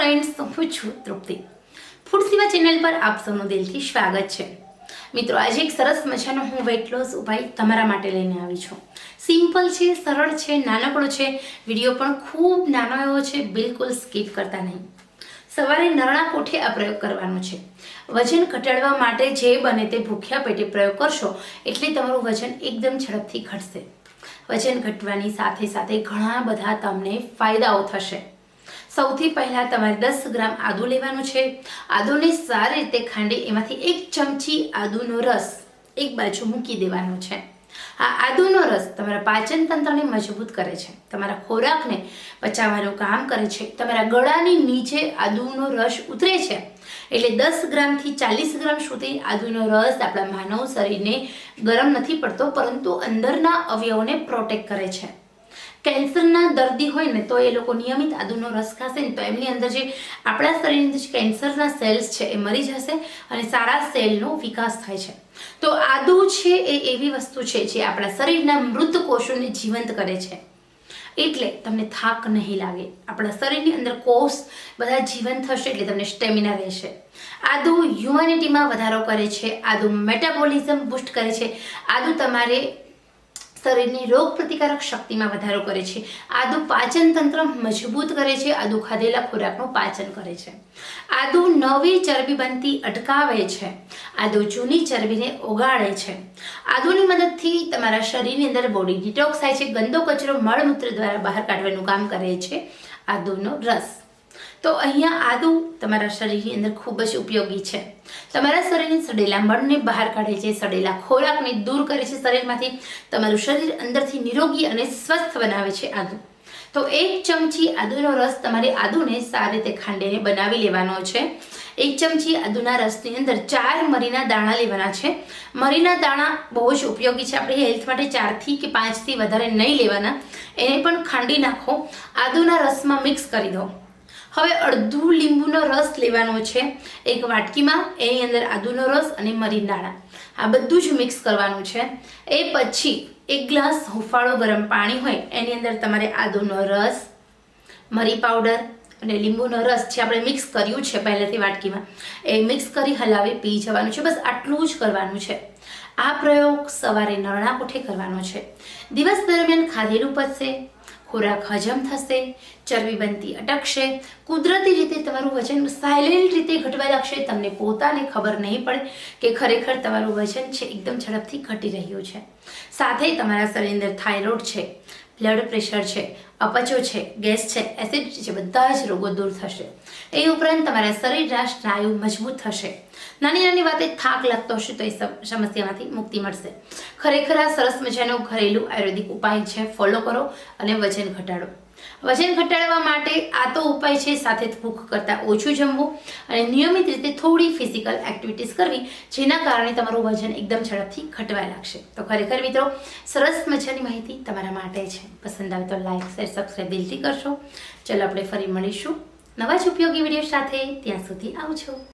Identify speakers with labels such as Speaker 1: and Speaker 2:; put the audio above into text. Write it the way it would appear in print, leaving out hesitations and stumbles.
Speaker 1: Friends, હું છું તૃપ્તિ. Food સેવા ચેનલ પર આપ સૌનું દિલથી સ્વાગત છે. મિત્રો, આજે એક સરસ મજાનો હું વેઇટ લોસ ઉપાય તમારા માટે લઈને આવી છું. સિમ્પલ છે, સરળ છે, નાનકડો છે, વિડીયો પણ ખૂબ નાનો એવો છે, બિલકુલ સ્કીપ કરતા નહીં. સવારે નરણા કોઠે આ પ્રયોગ કરવાનો છે. વજન ઘટાડવા માટે જે બને તે ભૂખ્યા પેટે પ્રયોગ કરશો એટલે તમારું વજન એકદમ ઝડપથી ઘટશે. વજન ઘટવાની સાથે સાથે ઘણા બધા તમને ફાયદાઓ થશે. સૌથી પહેલાં તમારે 10 ગ્રામ આદુ લેવાનું છે. આદુને સારી રીતે ખાંડી એમાંથી 1 ચમચી આદુનો રસ એક બાજુ મૂકી દેવાનો છે. આ આદુનો રસ તમારા પાચન તંત્રને મજબૂત કરે છે, તમારા ખોરાકને પચાવવાનું કામ કરે છે, તમારા ગળાની નીચે આદુનો રસ ઉતરે છે. એટલે 10 ગ્રામથી 40 ગ્રામ સુધી આદુનો રસ આપણા માનવ શરીરને ગરમ નથી પડતો, પરંતુ અંદરના અવયવોને પ્રોટેક્ટ કરે છે. કેન્સરના દર્દી હોય ને તો એ લોકો નિયમિત આદુનો રસ ખાશે ને તો એમની અંદર જે આપણા શરીરની અંદર કેન્સરના સેલ્સ છે એ મરી જશે અને સારા સેલનો વિકાસ થાય છે. તો આદુ છે એ એવી વસ્તુ છે જે આપણા શરીરના મૃત કોષોને જીવંત કરે છે. એટલે તમને થાક નહીં લાગે. આપણા શરીરની અંદર કોષ બધા જીવંત થશે એટલે તમને સ્ટેમિના રહેશે. આદુ હ્યુમેનિટીમાં વધારો કરે છે. આદુ મેટાબોલિઝમ બૂસ્ટ કરે છે. આદુ તમારે શરીરની રોગ પ્રતિકારક શક્તિમાં વધારો કરે છે. આદુ પાચન તંત્ર મજબૂત કરે છે. આદુ ખાધેલા ખોરાકનું પાચન કરે છે. આદુ નવી ચરબી બનતી અટકાવે છે. આદુ જૂની ચરબીને ઓગાળે છે. આદુની મદદથી તમારા શરીરની અંદર બોડી ડિટોક્સ થાય છે. ગંદો કચરો મળમૂત્ર દ્વારા બહાર કાઢવાનું કામ કરે છે આદુનો રસ. તો અહીંયા આદુ તમારા શરીરની અંદર ખૂબ જ ઉપયોગી છે. તમારા શરીરની સડેલા મળને બહાર કાઢે છે, સડેલા ખોરાકને દૂર કરે છે શરીરમાંથી. તમારું શરીર અંદરથી નિરોગી અને સ્વસ્થ બનાવે છે આદુ. તો 1 ચમચી આદુનો રસ તમારે આદુને સારી રીતે ખાંડીને બનાવી લેવાનો છે. 1 ચમચી આદુના રસની અંદર 4 મરીના દાણા લેવાના છે. મરીના દાણા બહુ જ ઉપયોગી છે. આપણી હેલ્થ માટે 4થી કે 5થી વધારે નહીં લેવાના. એને પણ ખાંડી નાખો, આદુના રસમાં મિક્સ કરી દો. હવે અડધું લીંબુનો રસ લેવાનો છે એક વાટકીમાં. એની અંદર આદુનો રસ અને મરીના દાણા આ બધું જ મિક્સ કરવાનું છે. એ પછી 1 ગ્લાસ હુંફાળું ગરમ પાણી હોય એની અંદર તમારે આદુનો રસ, મરી પાવડર અને લીંબુનો રસ જે આપણે મિક્સ કર્યું છે પહેલેથી વાટકીમાં એ મિક્સ કરી હલાવી પી જવાનું છે. બસ આટલું જ કરવાનું છે. આ પ્રયોગ સવારે નરણા કોઠે કરવાનો છે. દિવસ દરમિયાન ખાધેલું પચશે, ખોરાક હજમ થશે, ચરબી બનતી અટકશે, કુદરતી રીતે તમારું વજન સાયલેન્ટ રીતે ઘટવા લાગશે. તમને પોતાને ખબર નહીં પડે કે ખરેખર તમારું વજન છે એકદમ ઝડપથી ઘટી રહ્યું છે. સાથે તમારા શરીરની અંદર થાઇરોઇડ છે, બ્લડ પ્રેશર છે, અપચો છે, ગેસ છે, એસિડિટી છે, બધા જ રોગો દૂર થશે. એ ઉપરાંત તમારા શરીરના સ્નાયુ મજબૂત થશે. નાની નાની વાતે થાક લાગતો હશે તો એ સમસ્યામાંથી મુક્તિ મળશે. ખરેખર આ સરસ મજાનો ઘરેલું આયુર્વેદિક ઉપાય છે. ફોલો કરો અને વજન ઘટાડો. વજન ઘટાડવા માટે આ તો ઉપાય છે. સાથે ભૂખ કરતાં ઓછું જમવું અને નિયમિત રીતે થોડી ફિઝિકલ એક્ટિવિટીઝ કરવી, જેના કારણે તમારું વજન એકદમ ઝડપથી ઘટવા લાગશે. તો ખરેખર મિત્રો, સરસ મજાની માહિતી તમારા માટે છે. પસંદ આવે તો લાઈક, શેર, સબસ્ક્રાઈબ દિલથી કરશો. ચલો આપણે ફરી મળીશું નવા જ ઉપયોગી વિડીયો સાથે. ત્યાં સુધી આવજો.